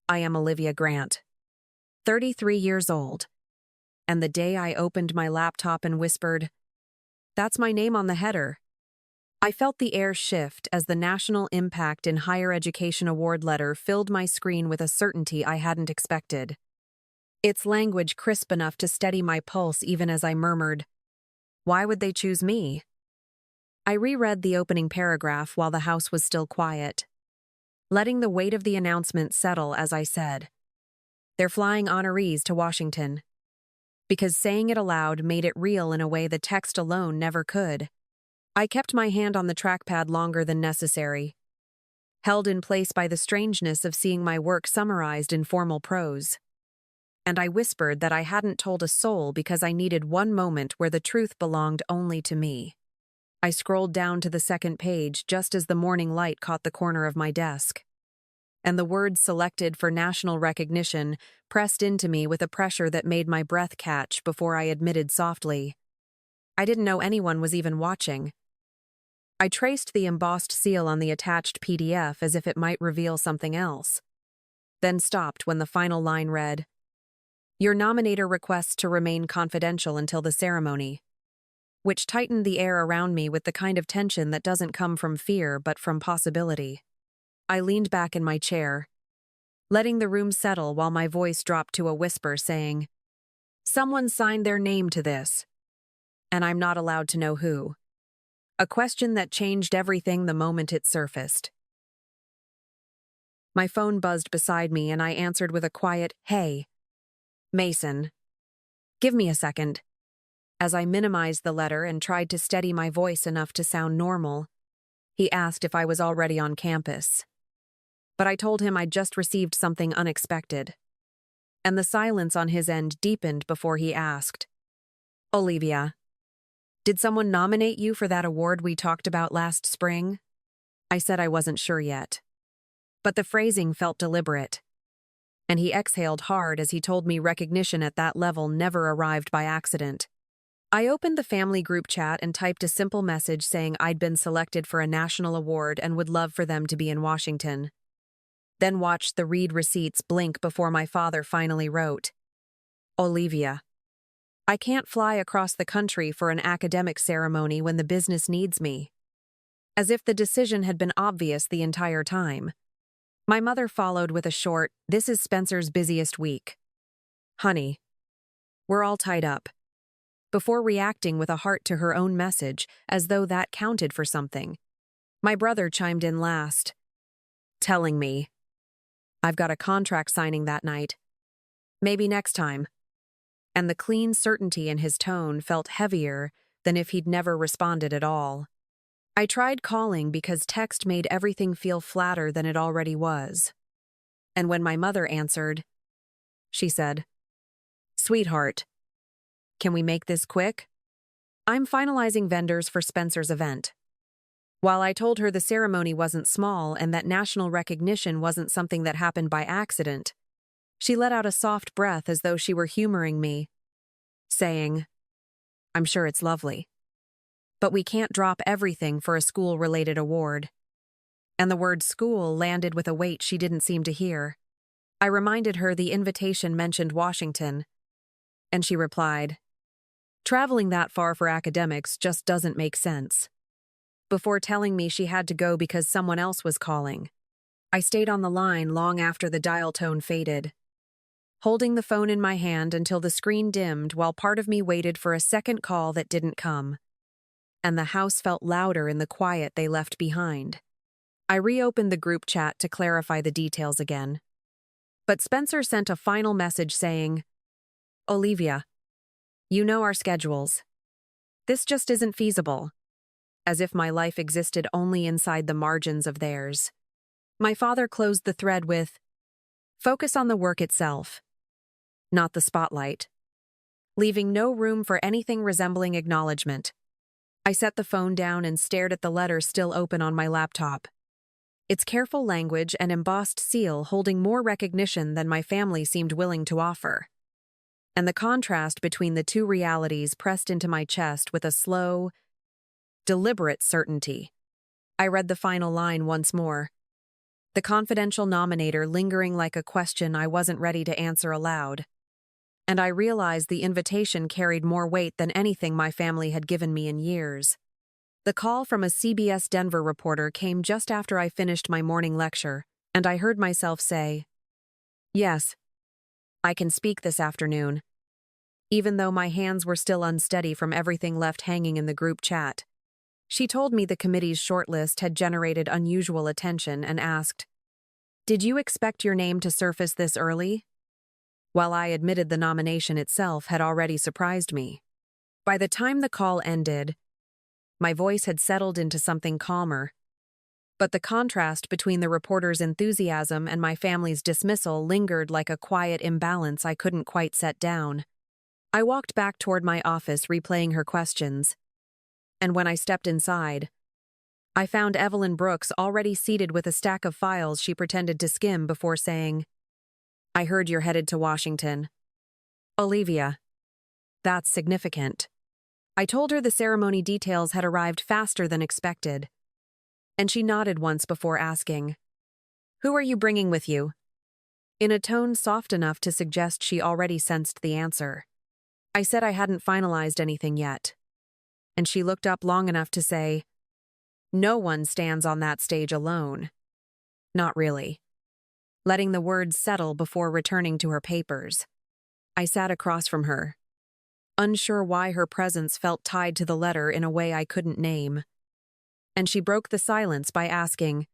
I am Olivia Grant, 33 years old. And the day I opened my laptop and whispered, "That's my name on the header," I felt the air shift as the National Impact in Higher Education Award letter filled my screen with a certainty I hadn't expected. Its language crisp enough to steady my pulse even as I murmured, "Why would they choose me?" I reread the opening paragraph while the house was still quiet, letting the weight of the announcement settle as I said, "They're flying honorees to Washington," because saying it aloud made it real in a way the text alone never could. I kept my hand on the trackpad longer than necessary, held in place by the strangeness of seeing my work summarized in formal prose. And I whispered that I hadn't told a soul because I needed one moment where the truth belonged only to me. I scrolled down to the second page just as the morning light caught the corner of my desk, and the words selected for national recognition pressed into me with a pressure that made my breath catch before I admitted softly, "I didn't know anyone was even watching." I traced the embossed seal on the attached PDF as if it might reveal something else, then stopped when the final line read, "Your nominator requests to remain confidential until the ceremony," which tightened the air around me with the kind of tension that doesn't come from fear but from possibility. I leaned back in my chair, letting the room settle while my voice dropped to a whisper saying, "Someone signed their name to this, and I'm not allowed to know who." A question that changed everything the moment it surfaced. My phone buzzed beside me and I answered with a quiet, "Hey, Mason. Give me a second." As I minimized the letter and tried to steady my voice enough to sound normal, he asked if I was already on campus. But I told him I'd just received something unexpected. And the silence on his end deepened before he asked, "Olivia, did someone nominate you for that award we talked about last spring?" I said I wasn't sure yet. But the phrasing felt deliberate. And he exhaled hard as he told me recognition at that level never arrived by accident. I opened the family group chat and typed a simple message saying I'd been selected for a national award and would love for them to be in Washington. Then watched the read receipts blink before my father finally wrote, "Olivia, I can't fly across the country for an academic ceremony when the business needs me." As if the decision had been obvious the entire time. My mother followed with a short, "This is Spencer's busiest week. Honey, we're all tied up," before reacting with a heart to her own message, as though that counted for something. My brother chimed in last, telling me, "I've got a contract signing that night. Maybe next time." And the clean certainty in his tone felt heavier than if he'd never responded at all. I tried calling because text made everything feel flatter than it already was. And when my mother answered, she said, "Sweetheart, can we make this quick? I'm finalizing vendors for Spencer's event." While I told her the ceremony wasn't small and that national recognition wasn't something that happened by accident, she let out a soft breath as though she were humoring me, saying, "I'm sure it's lovely. But we can't drop everything for a school-related award." And the word school landed with a weight she didn't seem to hear. I reminded her the invitation mentioned Washington, and she replied, "Traveling that far for academics just doesn't make sense," before telling me she had to go because someone else was calling. I stayed on the line long after the dial tone faded, holding the phone in my hand until the screen dimmed while part of me waited for a second call that didn't come. And the house felt louder in the quiet they left behind. I reopened the group chat to clarify the details again. But Spencer sent a final message saying, "Olivia, you know our schedules. This just isn't feasible," as if my life existed only inside the margins of theirs. My father closed the thread with, "Focus on the work itself, not the spotlight," leaving no room for anything resembling acknowledgement. I set the phone down and stared at the letter still open on my laptop. Its careful language and embossed seal holding more recognition than my family seemed willing to offer. And the contrast between the two realities pressed into my chest with a slow, deliberate certainty. I read the final line once more. the confidential nominator lingering like a question I wasn't ready to answer aloud. And I realized the invitation carried more weight than anything my family had given me in years. The call from a CBS Denver reporter came just after I finished my morning lecture, and I heard myself say, "Yes, I can speak this afternoon," even though my hands were still unsteady from everything left hanging in the group chat. She told me the committee's shortlist had generated unusual attention and asked, "Did you expect your name to surface this early?" While I admitted the nomination itself had already surprised me. By the time the call ended, my voice had settled into something calmer, but the contrast between the reporter's enthusiasm and my family's dismissal lingered like a quiet imbalance I couldn't quite set down. I walked back toward my office replaying her questions, and when I stepped inside, I found Evelyn Brooks already seated with a stack of files she pretended to skim before saying, "I heard you're headed to Washington." "Olivia, that's significant." I told her the ceremony details had arrived faster than expected, and she nodded once before asking, "Who are you bringing with you?" in a tone soft enough to suggest she already sensed the answer. I said I hadn't finalized anything yet, and she looked up long enough to say, "No one stands on that stage alone." Not really. Letting the words settle before returning to her papers. I sat across from her, unsure why her presence felt tied to the letter in a way I couldn't name. And she broke the silence by asking,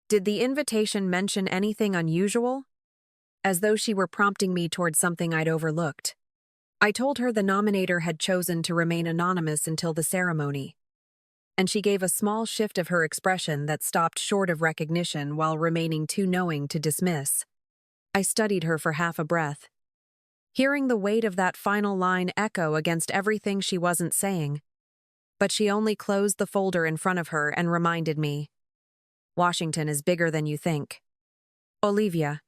"Did the invitation mention anything unusual?" As though she were prompting me toward something I'd overlooked. I told her the nominator had chosen to remain anonymous until the ceremony, and she gave a small shift of her expression that stopped short of recognition while remaining too knowing to dismiss. I studied her for half a breath, hearing the weight of that final line echo against everything she wasn't saying. But she only closed the folder in front of her and reminded me, "Washington is bigger than you think. Olivia."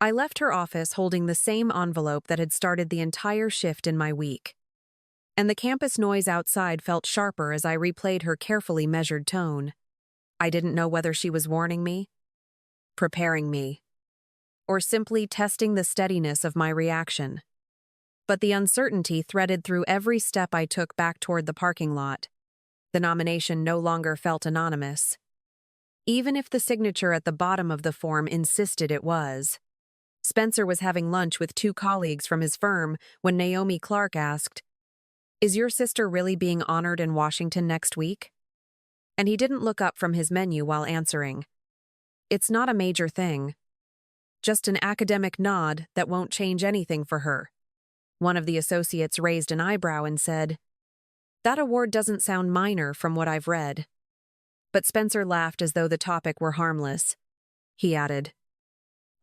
I left her office holding the same envelope that had started the entire shift in my week. And the campus noise outside felt sharper as I replayed her carefully measured tone. I didn't know whether she was warning me, preparing me, or simply testing the steadiness of my reaction. But the uncertainty threaded through every step I took back toward the parking lot. The nomination no longer felt anonymous, even if the signature at the bottom of the form insisted it was. Spencer was having lunch with two colleagues from his firm when Naomi Clark asked, "Is your sister really being honored in Washington next week?" And he didn't look up from his menu while answering, "It's not a major thing. Just an academic nod that won't change anything for her." One of the associates raised an eyebrow and said, "That award doesn't sound minor from what I've read." But Spencer laughed as though the topic were harmless. He added,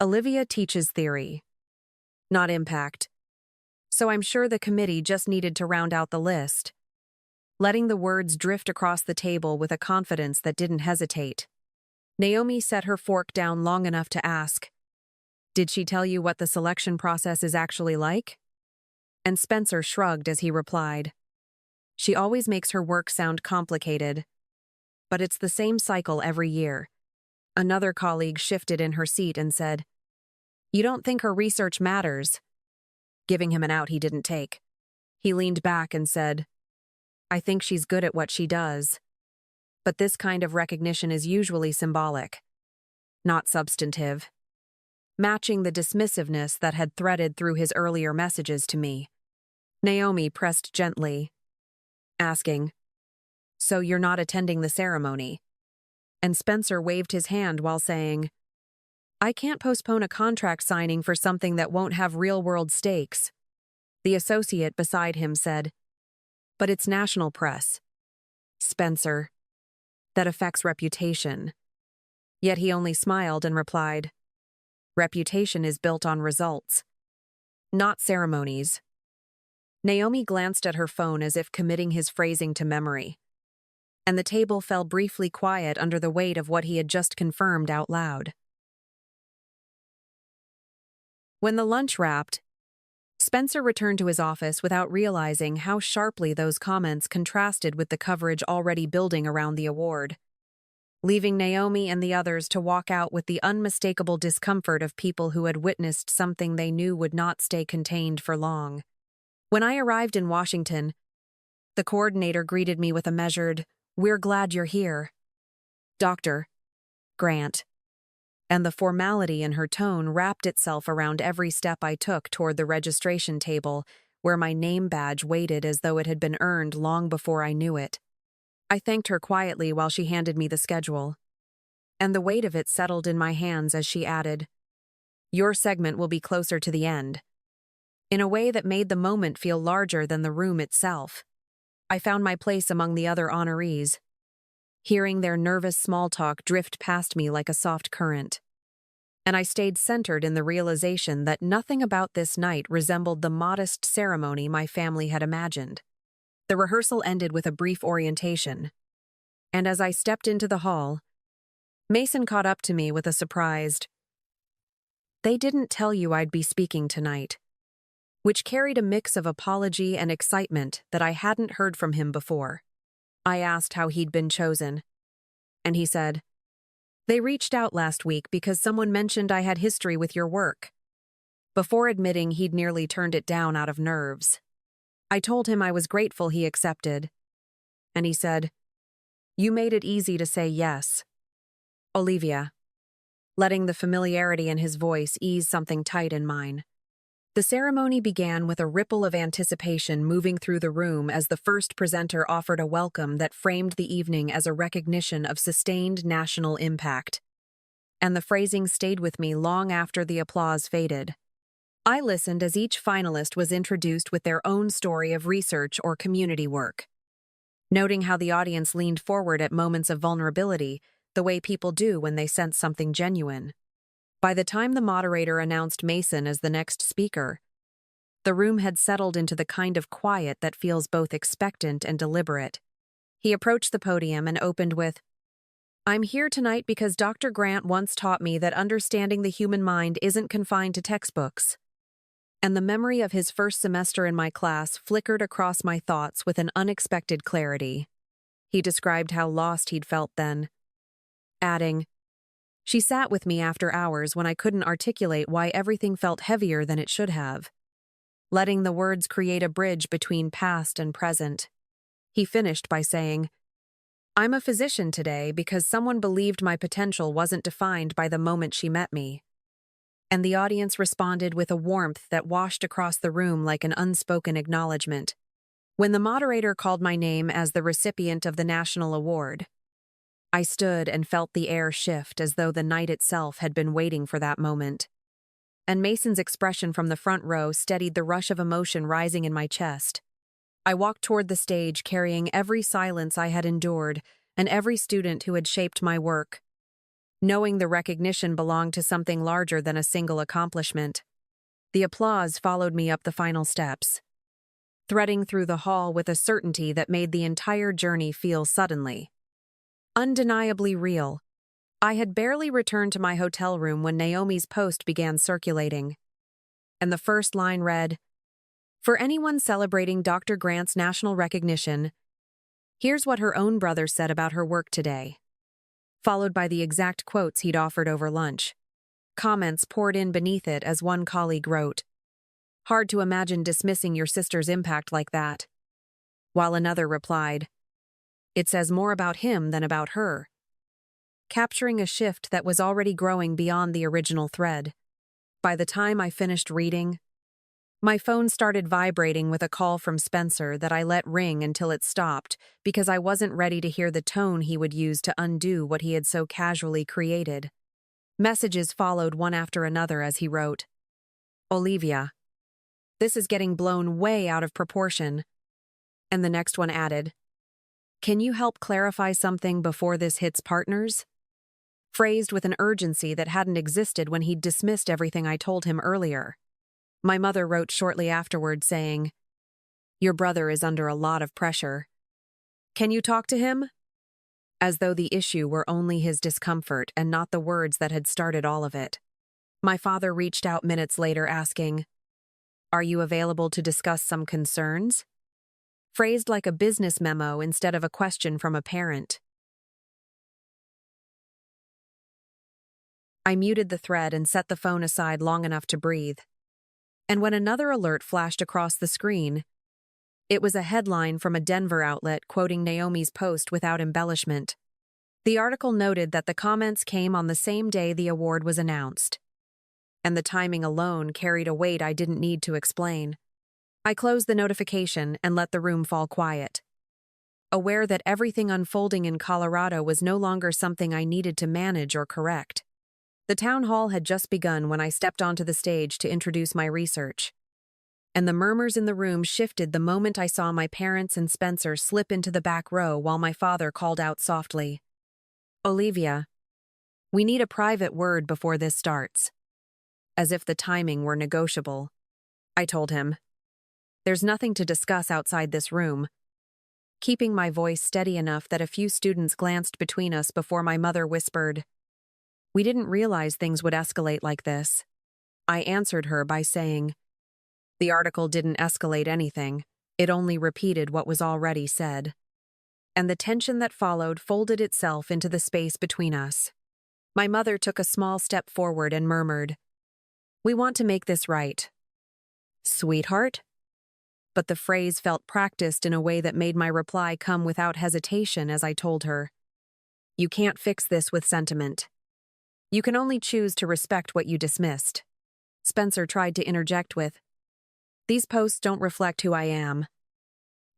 "Olivia teaches theory, not impact. So I'm sure the committee just needed to round out the list." Letting the words drift across the table with a confidence that didn't hesitate, Naomi set her fork down long enough to ask, "Did she tell you what the selection process is actually like?" And Spencer shrugged as he replied, "She always makes her work sound complicated, but it's the same cycle every year." Another colleague shifted in her seat and said, "You don't think her research matters?" Giving him an out he didn't take. He leaned back and said, "I think she's good at what she does. But this kind of recognition is usually symbolic, not substantive." Matching the dismissiveness that had threaded through his earlier messages to me, Naomi pressed gently, asking, "So you're not attending the ceremony?" And Spencer waved his hand while saying, "I can't postpone a contract signing for something that won't have real-world stakes." The associate beside him said, "But it's national press." "Spencer, that affects reputation." Yet he only smiled and replied, "Reputation is built on results, not ceremonies." Naomi glanced at her phone as if committing his phrasing to memory, and the table fell briefly quiet under the weight of what he had just confirmed out loud. When the lunch wrapped, Spencer returned to his office without realizing how sharply those comments contrasted with the coverage already building around the award. leaving Naomi and the others to walk out with the unmistakable discomfort of people who had witnessed something they knew would not stay contained for long. When I arrived in Washington, the coordinator greeted me with a measured, "We're glad you're here, Dr. Grant," and the formality in her tone wrapped itself around every step I took toward the registration table, where my name badge waited as though it had been earned long before I knew it. I thanked her quietly while she handed me the schedule, and the weight of it settled in my hands as she added, "Your segment will be closer to the end," in a way that made the moment feel larger than the room itself. I found my place among the other honorees, hearing their nervous small talk drift past me like a soft current. And I stayed centered in the realization that nothing about this night resembled the modest ceremony my family had imagined. The rehearsal ended with a brief orientation, and as I stepped into the hall, Mason caught up to me with a surprised, "They didn't tell you I'd be speaking tonight," which carried a mix of apology and excitement that I hadn't heard from him before. I asked how he'd been chosen, and he said, "They reached out last week because someone mentioned I had history with your work," before admitting he'd nearly turned it down out of nerves. I told him I was grateful he accepted, and he said, "You made it easy to say yes, Olivia," letting the familiarity in his voice ease something tight in mine. The ceremony began with a ripple of anticipation moving through the room as the first presenter offered a welcome that framed the evening as a recognition of sustained national impact. And the phrasing stayed with me long after the applause faded. I listened as each finalist was introduced with their own story of research or community work, noting how the audience leaned forward at moments of vulnerability, the way people do when they sense something genuine. By the time the moderator announced Mason as the next speaker, the room had settled into the kind of quiet that feels both expectant and deliberate. He approached the podium and opened with, "I'm here tonight because Dr. Grant once taught me that understanding the human mind isn't confined to textbooks." And the memory of his first semester in my class flickered across my thoughts with an unexpected clarity. He described how lost he'd felt then, adding, "She sat with me after hours when I couldn't articulate why everything felt heavier than it should have, letting the words create a bridge between past and present." He finished by saying, "I'm a physician today because someone believed my potential wasn't defined by the moment she met me." And the audience responded with a warmth that washed across the room like an unspoken acknowledgement. When the moderator called my name as the recipient of the national award, I stood and felt the air shift as though the night itself had been waiting for that moment. And Mason's expression from the front row steadied the rush of emotion rising in my chest. I walked toward the stage carrying every silence I had endured and every student who had shaped my work, knowing the recognition belonged to something larger than a single accomplishment. The applause followed me up the final steps, threading through the hall with a certainty that made the entire journey feel suddenly, undeniably real. I had barely returned to my hotel room when Naomi's post began circulating, and the first line read, "For anyone celebrating Dr. Grant's national recognition, here's what her own brother said about her work today," followed by the exact quotes he'd offered over lunch. Comments poured in beneath it as one colleague wrote, "Hard to imagine dismissing your sister's impact like that," while another replied, "It says more about him than about her," capturing a shift that was already growing beyond the original thread. By the time I finished reading, my phone started vibrating with a call from Spencer that I let ring until it stopped because I wasn't ready to hear the tone he would use to undo what he had so casually created. Messages followed one after another as he wrote, "Olivia, this is getting blown way out of proportion." And the next one added, "Can you help clarify something before this hits partners?" Phrased with an urgency that hadn't existed when he'd dismissed everything I told him earlier. My mother wrote shortly afterward saying, "Your brother is under a lot of pressure. Can you talk to him?" As though the issue were only his discomfort and not the words that had started all of it. My father reached out minutes later asking, "Are you available to discuss some concerns?" Phrased like a business memo instead of a question from a parent. I muted the thread and set the phone aside long enough to breathe. And when another alert flashed across the screen, it was a headline from a Denver outlet quoting Naomi's post without embellishment. The article noted that the comments came on the same day the award was announced. And the timing alone carried a weight I didn't need to explain. I closed the notification and let the room fall quiet, aware that everything unfolding in Colorado was no longer something I needed to manage or correct. The town hall had just begun when I stepped onto the stage to introduce my research. And the murmurs in the room shifted the moment I saw my parents and Spencer slip into the back row while my father called out softly, "Olivia, we need a private word before this starts." As if the timing were negotiable. I told him, "There's nothing to discuss outside this room," keeping my voice steady enough that a few students glanced between us before my mother whispered, "We didn't realize things would escalate like this." I answered her by saying, "The article didn't escalate anything, it only repeated what was already said." And the tension that followed folded itself into the space between us. My mother took a small step forward and murmured, "We want to make this right." "Sweetheart?" But the phrase felt practiced in a way that made my reply come without hesitation as I told her, "You can't fix this with sentiment. You can only choose to respect what you dismissed." Spencer tried to interject with, "These posts don't reflect who I am."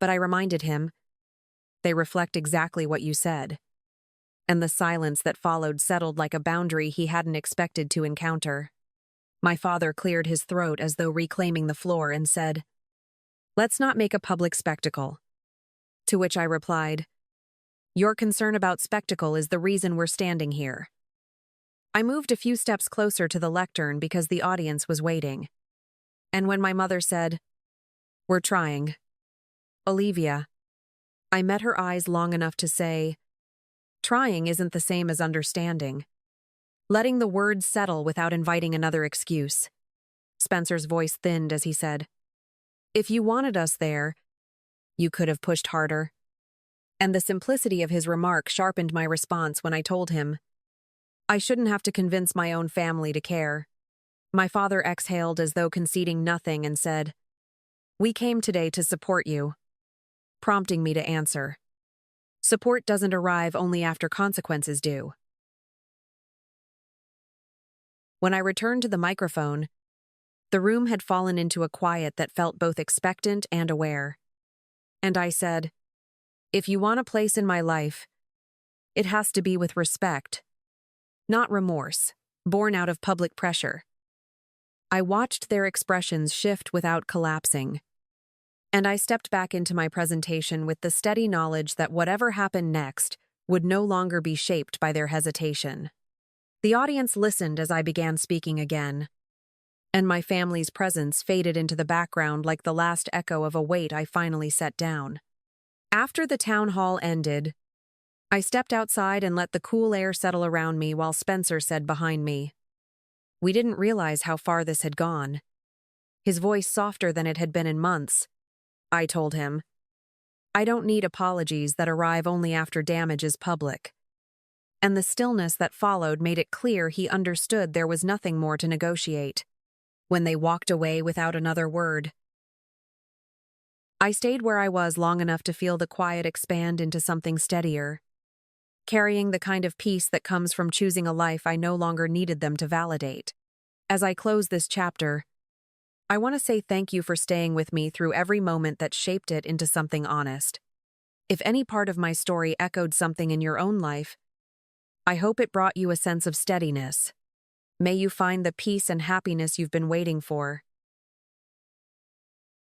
But I reminded him, "They reflect exactly what you said." And the silence that followed settled like a boundary he hadn't expected to encounter. My father cleared his throat as though reclaiming the floor and said, "Let's not make a public spectacle." To which I replied, "Your concern about spectacle is the reason we're standing here." I moved a few steps closer to the lectern because the audience was waiting. And when my mother said, "We're trying, Olivia," I met her eyes long enough to say, "Trying isn't the same as understanding." Letting the words settle without inviting another excuse. Spencer's voice thinned as he said, "If you wanted us there, you could have pushed harder." And the simplicity of his remark sharpened my response when I told him, "I shouldn't have to convince my own family to care." My father exhaled as though conceding nothing and said, "We came today to support you," prompting me to answer, "Support doesn't arrive only after consequences do." When I returned to the microphone, the room had fallen into a quiet that felt both expectant and aware. And I said, "If you want a place in my life, it has to be with respect, not remorse, born out of public pressure." I watched their expressions shift without collapsing, and I stepped back into my presentation with the steady knowledge that whatever happened next would no longer be shaped by their hesitation. The audience listened as I began speaking again, and my family's presence faded into the background like the last echo of a weight I finally set down. After the town hall ended, I stepped outside and let the cool air settle around me while Spencer said behind me, "We didn't realize how far this had gone." His voice softer than it had been in months. I told him, "I don't need apologies that arrive only after damage is public." And the stillness that followed made it clear he understood there was nothing more to negotiate. When they walked away without another word, I stayed where I was long enough to feel the quiet expand into something steadier, carrying the kind of peace that comes from choosing a life I no longer needed them to validate. As I close this chapter, I want to say thank you for staying with me through every moment that shaped it into something honest. If any part of my story echoed something in your own life, I hope it brought you a sense of steadiness. May you find the peace and happiness you've been waiting for.